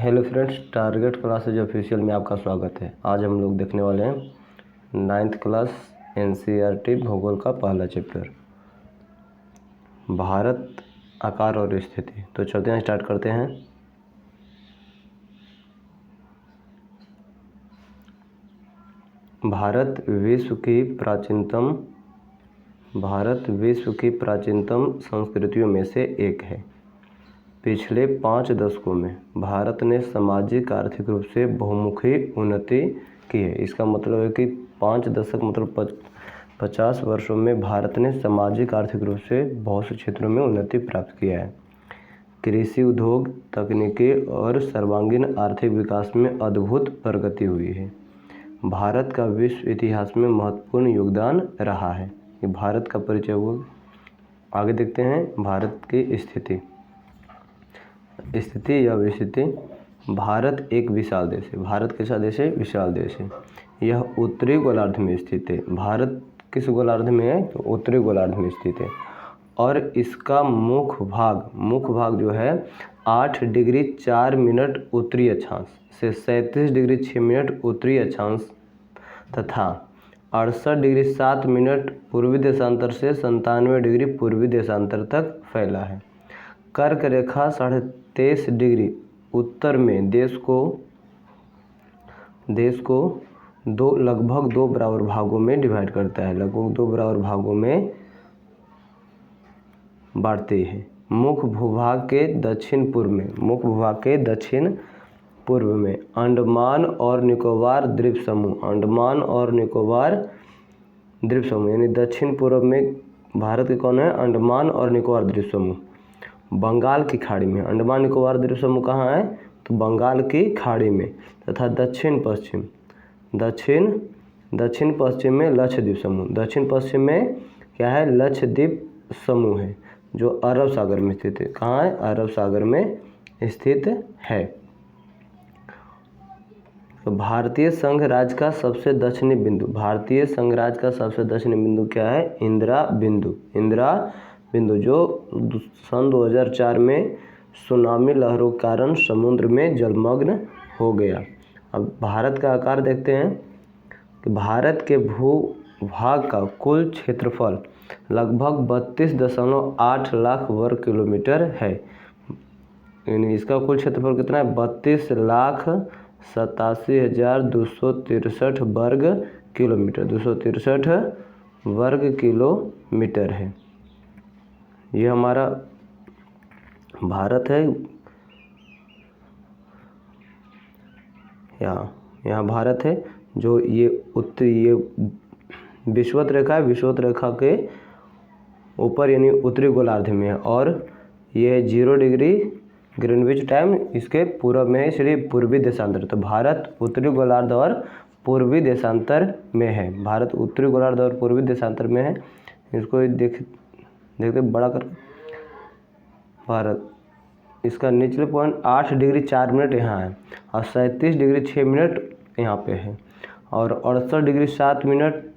Hello friends, target classes official में आपका स्वागत है। आज हम लोग देखने वाले हैं 9th क्लास एनसीईआरटी भूगोल का पहला चैप्टर भारत, आकार और स्थिति। तो चलते हैं, स्टार्ट करते हैं। भारत विश्व की प्राचीनतम संस्कृतियों में से एक है। पिछले 5 दशकों में भारत ने सामाजिक आर्थिक रूप से बहुमुखी उन्नति की है। इसका मतलब है कि 5 दशक मतलब 50 वर्षों में भारत ने सामाजिक आर्थिक रूप से बहुत से क्षेत्रों में उन्नति प्राप्त किया है। कृषि, उद्योग, तकनीकी और सर्वांगीण आर्थिक विकास में अद्भुत प्रगति हुई है। भारत का विश्व इतिहास में महत्वपूर्ण योगदान रहा है। ये भारत का परिचय हुआ। आगे देखते हैं भारत की स्थिति या विस्थिति। भारत एक विशाल देश है। भारत कैसा देश है? विशाल देश है। यह उत्तरी गोलार्ध में स्थित है। भारत किस गोलार्ध में है? तो उत्तरी गोलार्ध में स्थित है। और इसका मुख्य भाग जो है 8 डिग्री 4 मिनट उत्तरी अक्षांश से 37 डिग्री 6 मिनट उत्तरी अक्षांश तथा 68 डिग्री 7 मिनट पूर्वी देशांतर से 97 डिग्री पूर्वी देशांतर तक फैला है। कर्क रेखा 23.5 डिग्री उत्तर में देश को लगभग 2 बराबर भागों में डिवाइड करता है, लगभग 2 बराबर भागों में बांटते हैं। मुख्य भूभाग के दक्षिण पूर्व में अंडमान और निकोबार द्वीप समूह यानी दक्षिण पूर्व में भारत के कौन है? अंडमान और निकोबार द्वीप समूह। बंगाल की खाड़ी में अंडमान निकोबार द्वीप समूह कहाँ है? तो बंगाल की खाड़ी में। तथा दक्षिण पश्चिम में लक्षद्वीप समूह। दक्षिण पश्चिम में क्या है? लक्षद्वीप समूह है जो अरब सागर में स्थित है। कहाँ है? अरब सागर में स्थित है। तो भारतीय संघ राज्य का सबसे दक्षिणी बिंदु क्या है? इंदिरा बिंदु जो सन 2004 में सुनामी लहरों के कारण समुद्र में जलमग्न हो गया। अब भारत का आकार देखते हैं कि भारत के भूभाग का कुल क्षेत्रफल लगभग 32.8 लाख वर्ग किलोमीटर है। यानी इसका कुल क्षेत्रफल कितना है? 32,87,263 वर्ग किलोमीटर है। ये हमारा भारत है। यहाँ भारत है जो ये विषुवत रेखा है। विषुवत रेखा के ऊपर यानी उत्तरी गोलार्ध में है। और ये 0 डिग्री ग्रीनविच टाइम इसके पूर्व में है, इसलिए पूर्वी देशांतर। तो भारत उत्तरी गोलार्ध और पूर्वी देशांतर में है। भारत उत्तरी गोलार्ध और पूर्वी देशांतर में है। इसको देखते बड़ा कर भारत, इसका निचले पॉइंट 8 डिग्री 4 मिनट यहाँ है और 37 डिग्री 6 मिनट यहाँ पे है। और 68 डिग्री 7 मिनट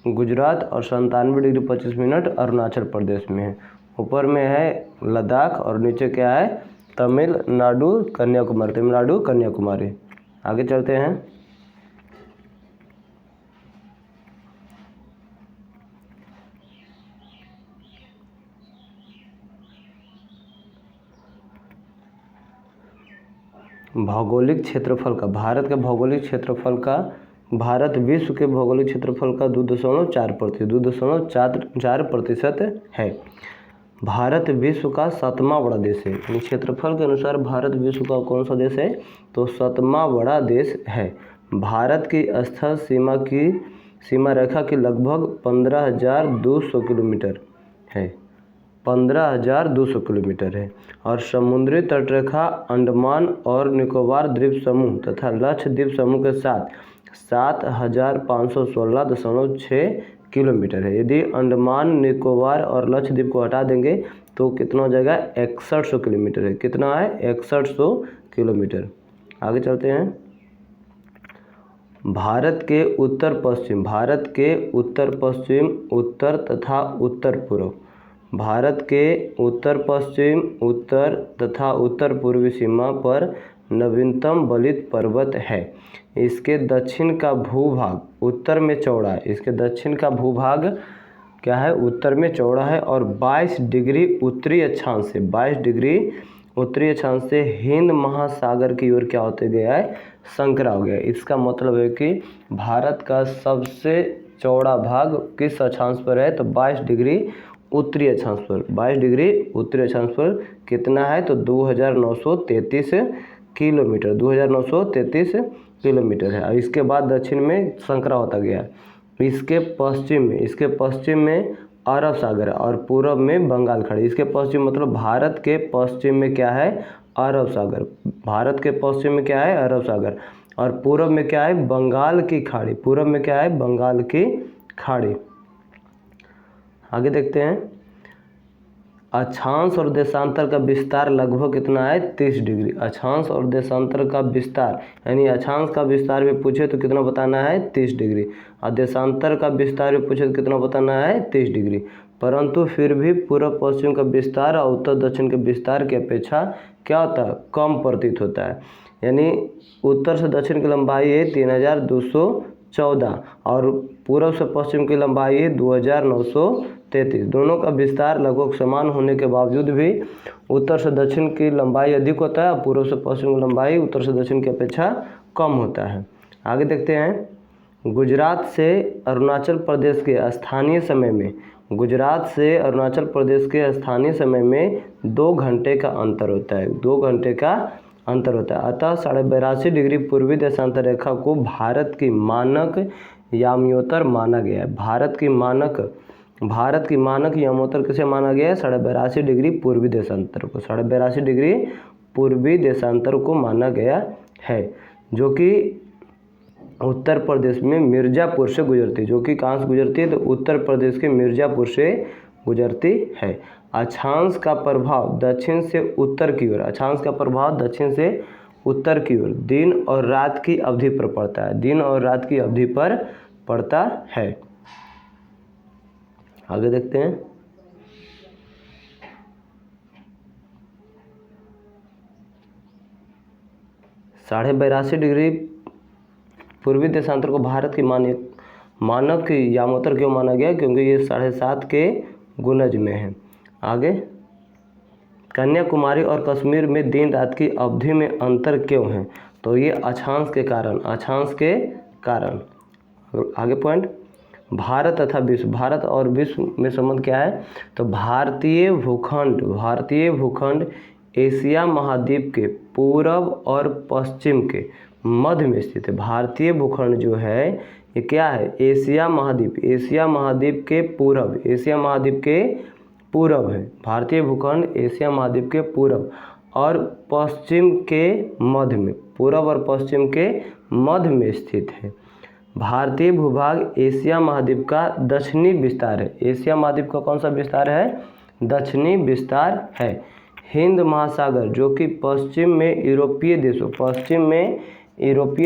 गुजरात और 97 डिग्री 25 मिनट अरुणाचल प्रदेश में है। ऊपर में है लद्दाख और नीचे क्या है? तमिलनाडु कन्याकुमारी। आगे चलते हैं। भौगोलिक क्षेत्रफल का भारत विश्व के भौगोलिक क्षेत्रफल का 2.4% है। भारत विश्व का 7वां बड़ा देश है। क्षेत्रफल के अनुसार भारत विश्व का कौन सा देश है? तो 7वां बड़ा देश है। भारत की स्थल सीमा रेखा की लगभग 15,200 किलोमीटर है। 15,200 किलोमीटर है। और समुद्री तटरेखा अंडमान और निकोबार द्वीप समूह तथा लक्षद्वीप समूह के साथ 7,516.6 किलोमीटर है। यदि अंडमान निकोबार और लक्षद्वीप को हटा देंगे तो कितना हो जाएगा? 6100 किलोमीटर है। कितना है? 6100 किलोमीटर। आगे चलते हैं। भारत के उत्तर पश्चिम, उत्तर तथा उत्तर पूर्व। भारत के उत्तर पश्चिम, उत्तर तथा उत्तर पूर्वी सीमा पर नवीनतम बलित पर्वत है। इसके दक्षिण का भूभाग उत्तर में चौड़ा है। इसके दक्षिण का भूभाग क्या है, उत्तर में चौड़ा है और 22 डिग्री उत्तरी अक्षांश से 22 डिग्री उत्तरी अक्षांश से हिंद महासागर की ओर क्या होते गया है, संकरा हो गया। इसका मतलब है कि भारत का सबसे चौड़ा भाग किस अक्षांश पर है, तो 22 डिग्री उत्तरी अक्षांश पर। 22 डिग्री उत्तरी अक्षांश पर कितना है, तो 2933 किलोमीटर, 2933 किलोमीटर है। और इसके बाद दक्षिण में संकरा होता गया। इसके पश्चिम में अरब सागर है और पूर्व में बंगाल खाड़ी। इसके पश्चिम मतलब भारत के पश्चिम में क्या है, अरब सागर। भारत के पश्चिम में क्या है, अरब सागर, और पूर्व में क्या है, बंगाल की खाड़ी। पूर्व में क्या है, बंगाल की खाड़ी। आगे देखते हैं, अक्षांश और देशांतर का विस्तार लगभग कितना है, 30 डिग्री। अक्षांश और देशांतर का विस्तार, यानी अक्षांश का विस्तार भी पूछे तो कितना बताना है, 30 डिग्री, और देशांतर का विस्तार भी पूछे तो कितना बताना है, 30 डिग्री। परंतु फिर भी पूर्व पश्चिम का विस्तार और उत्तर दक्षिण के विस्तार की अपेक्षा क्या होता है, कम प्रतीत होता है। यानी उत्तर से दक्षिण की लंबाई है 3214 और पूर्व से पश्चिम की लंबाई है 2933। दोनों का विस्तार लगभग समान होने के बावजूद भी उत्तर से दक्षिण की लंबाई अधिक होता है और पूर्व से पश्चिम की लंबाई उत्तर से दक्षिण की अपेक्षा कम होता है। आगे देखते हैं, गुजरात से अरुणाचल प्रदेश के स्थानीय समय में 2 घंटे का अंतर होता है। 2 घंटे का अंतर होता है। अतः 82.5 डिग्री पूर्वी देशांतर रेखा को भारत की मानक याम्योत्तर माना गया है। भारत की मानक याम्योत्तर किसे माना गया है, 82.5 डिग्री पूर्वी देशांतर को। 82.5 डिग्री पूर्वी देशांतर को माना गया है, जो कि उत्तर प्रदेश में मिर्ज़ापुर से गुजरती है। जो कि कहाँ से गुजरती है, तो उत्तर प्रदेश के मिर्ज़ापुर से गुजरती है। अक्षांश का प्रभाव दक्षिण से उत्तर की ओर, अक्षांश का प्रभाव दक्षिण से उत्तर की ओर दिन और रात की अवधि पर पड़ता है। दिन और रात की अवधि पर पड़ता है। आगे देखते हैं, साढ़े 82 डिग्री पूर्वी देशांतर को भारत की मानक यामोत्तर क्यों माना गया, क्योंकि ये 7.5 के गुणज में है। आगे, कन्याकुमारी और कश्मीर में दिन रात की अवधि में अंतर क्यों है, तो ये अक्षांश के कारण। आगे पॉइंट, भारत तथा विश्व, भारत और विश्व में संबंध क्या है, तो भारतीय भूखंड एशिया महाद्वीप के पूर्व और पश्चिम के मध्य में स्थित है। भारतीय भूखंड जो है ये क्या है, एशिया महाद्वीप के पूर्व है। भारतीय भूखंड एशिया महाद्वीप के पूर्व और पश्चिम के मध्य में, पूर्व और पश्चिम के मध्य में स्थित है। भारतीय भूभाग एशिया महाद्वीप का दक्षिणी विस्तार है। एशिया महाद्वीप का कौन सा विस्तार है, दक्षिणी विस्तार है। हिंद महासागर जो कि पश्चिम में यूरोपीय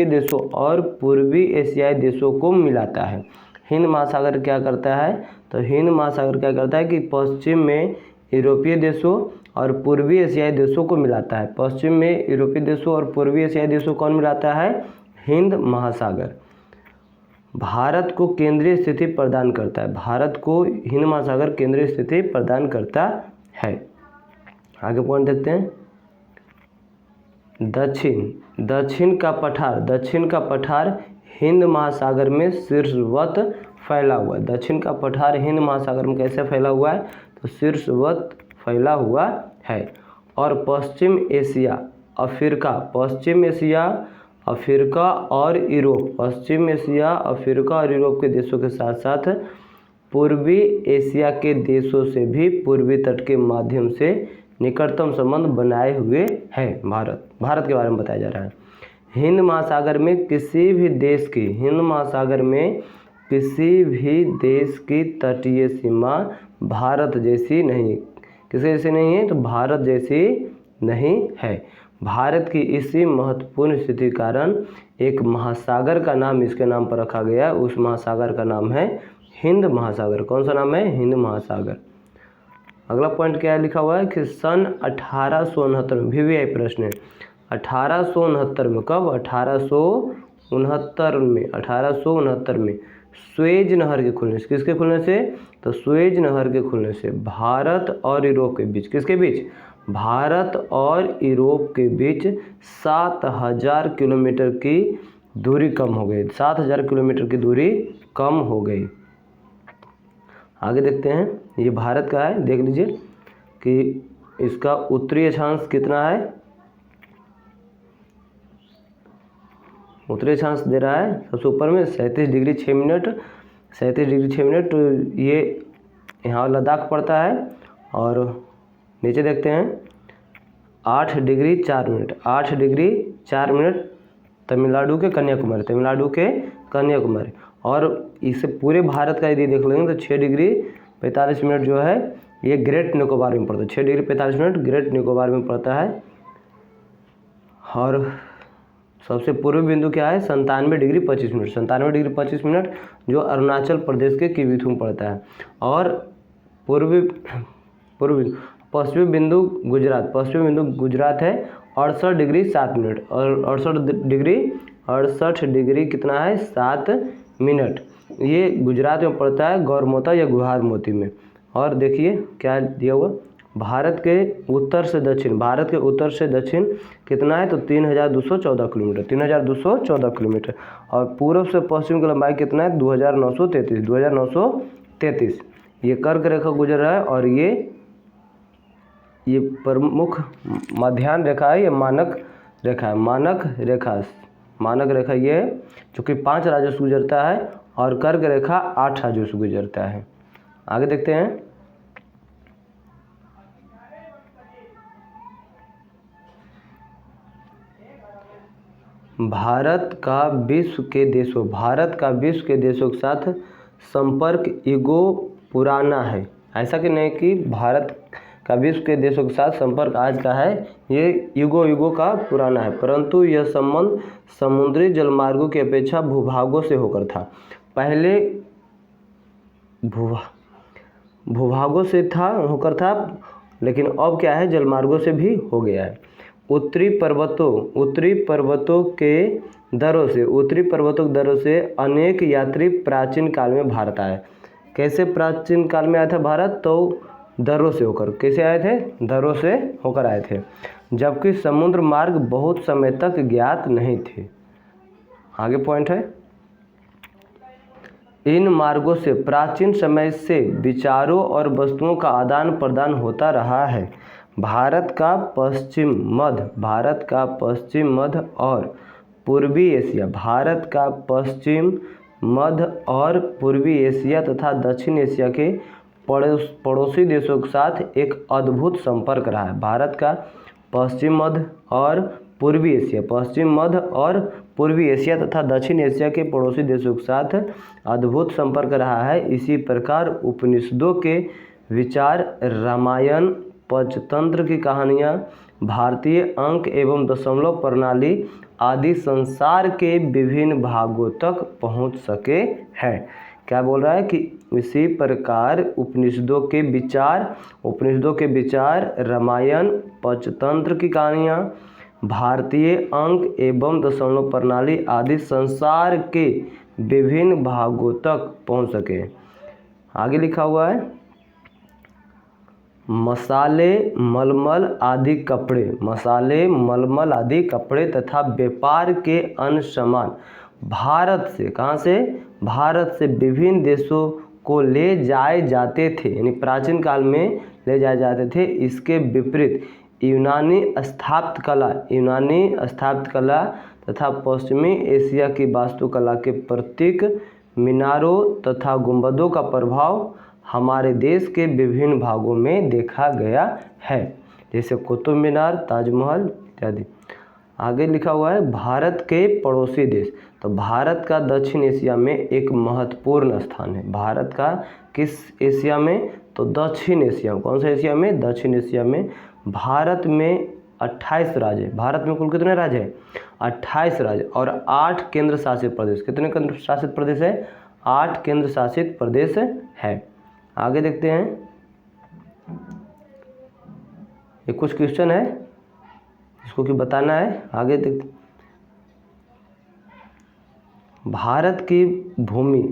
देशों और पूर्वी एशियाई देशों को मिलाता है। हिंद महासागर क्या करता है, तो हिंद महासागर क्या करता है कि पश्चिम में यूरोपीय देशों और पूर्वी एशियाई देशों को मिलाता है। पश्चिम में यूरोपीय देशों और पूर्वी एशियाई देशों कौन मिलाता है, हिंद महासागर। भारत को केंद्रीय स्थिति प्रदान करता है। भारत को हिंद महासागर केंद्रीय स्थिति प्रदान करता है। आगे पॉइंट देखते हैं, दक्षिण का पठार हिंद महासागर में शीर्षवत फैला हुआ है। दक्षिण का पठार हिंद महासागर में कैसे फैला हुआ है, तो शीर्षवत फैला हुआ है। और पश्चिम एशिया, अफ्रीका और यूरोप के देशों के साथ साथ पूर्वी एशिया के देशों से भी पूर्वी तट के माध्यम से निकटतम संबंध बनाए हुए है। भारत के बारे में बताया जा रहा है। हिंद महासागर में किसी भी देश की तटीय सीमा भारत जैसी नहीं, किसी जैसी नहीं है, तो भारत जैसी नहीं है। भारत की इसी महत्वपूर्ण स्थिति कारण एक महासागर का नाम इसके नाम पर रखा गया। उस महासागर का नाम है हिंद महासागर। कौन सा नाम है, हिंद महासागर। अगला पॉइंट क्या लिखा हुआ है कि सन 1869 में, VVI प्रश्न है, 1869 में, कब? 1869 में सुएज नहर के खुलने से, किसके खुलने से? तो सुएज नहर के खुलने से भारत और यूरोप के बीच, किसके बीच? भारत और यूरोप के बीच 7000 किलोमीटर की दूरी कम हो गई, 7000 किलोमीटर की दूरी कम हो गई। आगे देखते हैं, ये भारत का है, देख लीजिए कि इसका उत्तरी अक्षांश कितना है। उत्तरी अक्षांश दे रहा है सबसे ऊपर में 37 डिग्री 6 मिनट, 37 डिग्री 6 मिनट, ये यहाँ लद्दाख पड़ता है। और नीचे देखते हैं 8 degree 4 minute, 8 degree 4 minute Tamil Nadu के कन्याकुमारी, तमिलनाडु के कन्याकुमारी। और इसे पूरे भारत का यदि देख लेंगे तो 6 डिग्री 45 मिनट जो है ये ग्रेट निकोबार में पड़ता है, 6 डिग्री 45 मिनट ग्रेट निकोबार में पड़ता है। और सबसे पूर्वी बिंदु क्या है? 97 डिग्री 25 मिनट, 97 डिग्री 25 मिनट जो अरुणाचल प्रदेश के किविथु में पड़ता है। और पश्चिमी बिंदु गुजरात, पश्चिमी बिंदु गुजरात है 68 डिग्री 7 मिनट, और 68 डिग्री कितना है? 7 मिनट। ये गुजरात में पड़ता है, गौरमोता या गुहार मोती में। और देखिए क्या दिया हुआ, भारत के उत्तर से दक्षिण, भारत के उत्तर से दक्षिण कितना है? तो 3214 किलोमीटर, 3214 किलोमीटर। और पूर्व से पश्चिम की लंबाई कितना है? 2933। ये कर्क रेखा गुजर रहा है, और ये प्रमुख मध्याह्न रेखा है, ये मानक रेखा है, मानक रेखा ये है जो कि 5 राज्यों से गुजरता है, और कर्क रेखा 8 राज्यों से गुजरता है। आगे देखते हैं, भारत का विश्व के देशों के साथ संपर्क युगों पुराना है। ऐसा कि नहीं कि भारत का विश्व के देशों के साथ संपर्क आज का है, ये युगों का पुराना है, परंतु यह संबंध समुद्री जलमार्गों की अपेक्षा भूभागों से होकर था। पहले भूभागों से होकर था, लेकिन अब क्या है? जलमार्गों से भी हो गया है। उत्तरी पर्वतों के दरों से अनेक यात्री प्राचीन काल में भारत आए। कैसे प्राचीन काल में आया था भारत? तो दरों से होकर। कैसे आए थे? दरों से होकर आए थे, जबकि समुद्र मार्ग बहुत समय तक ज्ञात नहीं थे। आगे पॉइंट है, इन मार्गों से प्राचीन समय से विचारों और वस्तुओं का आदान प्रदान होता रहा है। भारत का पश्चिम मध्य और पूर्वी एशिया तथा दक्षिण एशिया के पड़ोसी देशों के साथ एक अद्भुत संपर्क रहा है। भारत का पश्चिम मध्य और पूर्वी एशिया तथा दक्षिण एशिया के पड़ोसी देशों के साथ अद्भुत संपर्क रहा है। इसी प्रकार उपनिषदों के विचार, रामायण, पंचतंत्र की कहानियाँ, भारतीय अंक एवं दशमलव प्रणाली आदि संसार के विभिन्न भागों तक पहुंच सके हैं। क्या बोल रहा है कि इसी प्रकार उपनिषदों के विचार, रामायण, पंचतंत्र की कहानियाँ, भारतीय अंक एवं दशमलव प्रणाली आदि संसार के विभिन्न भागों तक पहुंच सके। आगे लिखा हुआ है, मसाले, मलमल आदि कपड़े तथा व्यापार के अन्य सामान भारत से, कहाँ से? भारत से विभिन्न देशों को ले जाए जाते थे, यानी प्राचीन काल में ले जाए जाते थे। इसके विपरीत यूनानी स्थापत्य कला तथा पश्चिमी एशिया की वास्तुकला के प्रतीक मीनारों तथा गुंबदों का प्रभाव हमारे देश के विभिन्न भागों में देखा गया है, जैसे कुतुब मीनार, ताजमहल इत्यादि। आगे लिखा हुआ है, भारत के पड़ोसी देश। तो भारत का दक्षिण एशिया में एक महत्वपूर्ण स्थान है। भारत का किस एशिया में? तो दक्षिण एशिया में। कौन सा एशिया में? दक्षिण एशिया में। भारत में 28 राज्य है। भारत में कुल कितने राज्य हैं? 28 राज्य और 8 केंद्र शासित प्रदेश। कितने केंद्र शासित प्रदेश है? 8 केंद्र शासित प्रदेश है। आगे देखते हैं, ये कुछ क्वेश्चन है। इसको क्यों बताना है, आगे देखते। भारत की भूमि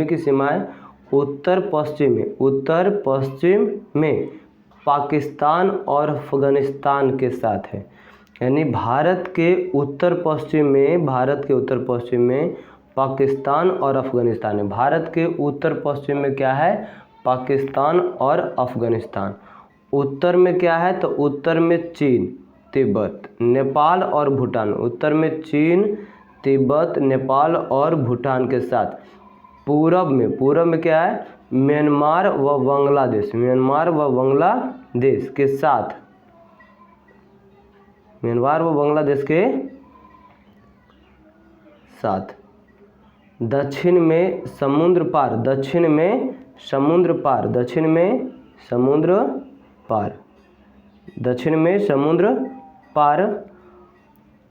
की सीमाएं उत्तर पश्चिम में पाकिस्तान और अफगानिस्तान के साथ है। यानी भारत के उत्तर पश्चिम में पाकिस्तान और अफगानिस्तान है। भारत के उत्तर पश्चिम में क्या है, पाकिस्तान और अफगानिस्तान। उत्तर में क्या है, तो उत्तर में चीन, तिब्बत, नेपाल और भूटान। उत्तर में चीन, तिब्बत, नेपाल और भूटान के साथ। पूरब में क्या है, म्यांमार व बांग्लादेश के साथ। म्यांमार व बांग्लादेश के साथ। दक्षिण में समुद्र पार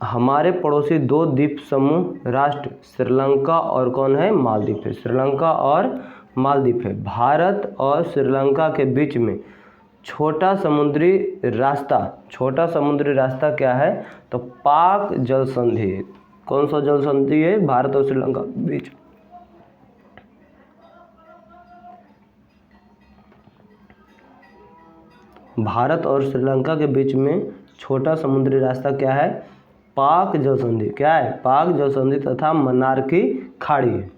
हमारे पड़ोसी 2 द्वीप समूह राष्ट्र श्रीलंका और कौन है, मालदीव है। श्रीलंका और मालदीव है। भारत और श्रीलंका के बीच में छोटा समुद्री रास्ता क्या है, तो पाक जल संधि। कौन सा जल संधि है, भारत और श्रीलंका के बीच। भारत और श्रीलंका के बीच में छोटा समुद्री रास्ता क्या है, पाक जल संधि। क्या है, पाक जल संधि तथा मन्नार की खाड़ी है।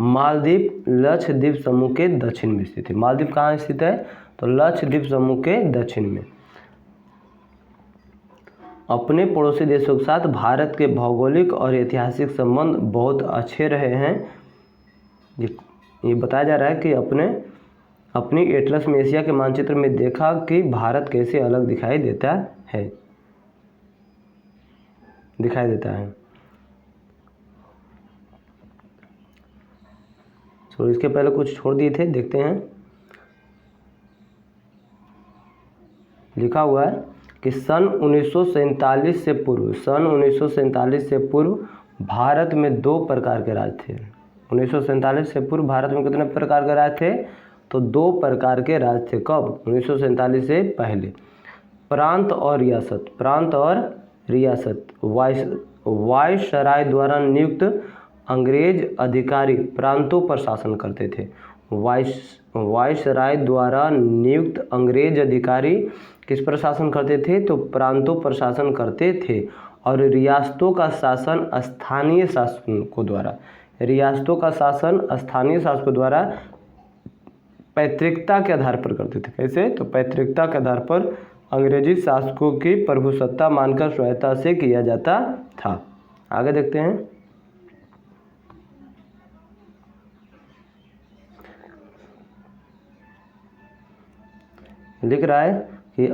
मालदीव लक्षद्वीप समूह के दक्षिण में स्थित है। मालदीव कहाँ स्थित है, तो लक्षद्वीप समूह के दक्षिण में। अपने पड़ोसी देशों के साथ भारत के भौगोलिक और ऐतिहासिक संबंध बहुत अच्छे रहे हैं। ये बताया जा रहा है कि अपनी एटलस में एशिया के मानचित्र में देखा कि भारत कैसे अलग दिखाई देता है। तो इसके पहले कुछ छोड़ दिए थे, देखते हैं। लिखा हुआ है कि सन 1947 से पूर्व भारत में 2 प्रकार के राज्य थे। 1947 से पूर्व भारत में कितने प्रकार के राज्य थे, तो 2 प्रकार के राज्य थे। कब, 1947 से पहले। प्रांत और रियासत। वायसराय द्वारा नियुक्त अंग्रेज अधिकारी प्रांतों पर शासन करते थे। वायसराय द्वारा नियुक्त अंग्रेज अधिकारी किस पर शासन करते थे, तो प्रांतों पर शासन करते थे। और रियासतों का शासन स्थानीय शासकों द्वारा पैतृकता के आधार पर करते थे। कैसे, तो पैतृकता के आधार पर अंग्रेजी शासकों की प्रभुसत्ता मानकर स्वायत्ता से किया जाता था। आगे देखते हैं। लिख रहा है कि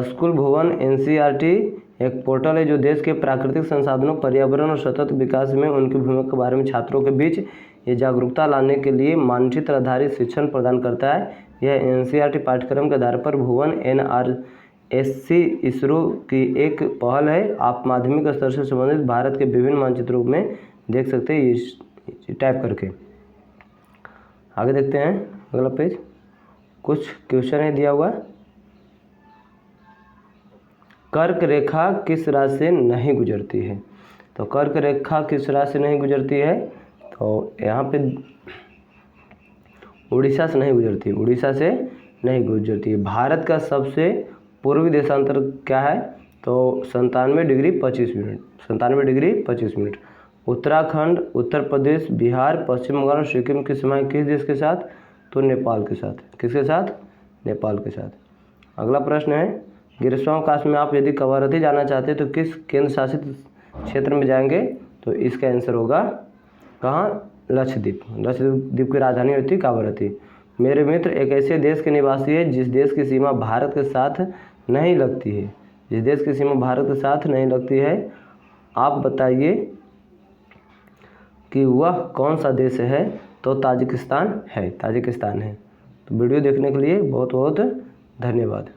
स्कूल भवन NCERT एक पोर्टल है जो देश के प्राकृतिक संसाधनों, पर्यावरण और सतत विकास में उनकी भूमिका के बारे में छात्रों के बीच ये जागरूकता लाने के लिए मानचित्र आधारित शिक्षण प्रदान करता है। यह NCERT पाठ्यक्रम के आधार पर भुवन NRSC इसरो की एक पहल है। आप माध्यमिक स्तर से संबंधित भारत के विभिन्न मानचित्रों में देख सकते हैं, ये टाइप करके। आगे देखते हैं अगला पेज। कुछ क्वेश्चन है दिया हुआ। कर्क रेखा किस राज्य से नहीं गुजरती है, तो कर्क रेखा किस राज्य से नहीं गुजरती है, तो यहाँ पे उड़ीसा से नहीं गुजरती है। भारत का सबसे पूर्वी देशांतर क्या है, तो 97 डिग्री 25 मिनट। उत्तराखंड, उत्तर प्रदेश, बिहार, पश्चिम बंगाल और सिक्किम की सीमाएं किस देश के साथ, तो नेपाल के साथ। किसके साथ, नेपाल के साथ। अगला प्रश्न है, ग्रीष्मावकाश में आप यदि कवारती जाना चाहते हैं तो किस केंद्र शासित क्षेत्र में जाएंगे, तो इसका आंसर होगा कहाँ, लक्षद्वीप की राजधानी होती कवारती। मेरे मित्र एक ऐसे देश के निवासी है जिस देश की सीमा भारत के साथ नहीं लगती है। आप बताइए कि वह कौन सा देश है, तो ताजिकिस्तान है। तो वीडियो देखने के लिए बहुत बहुत धन्यवाद।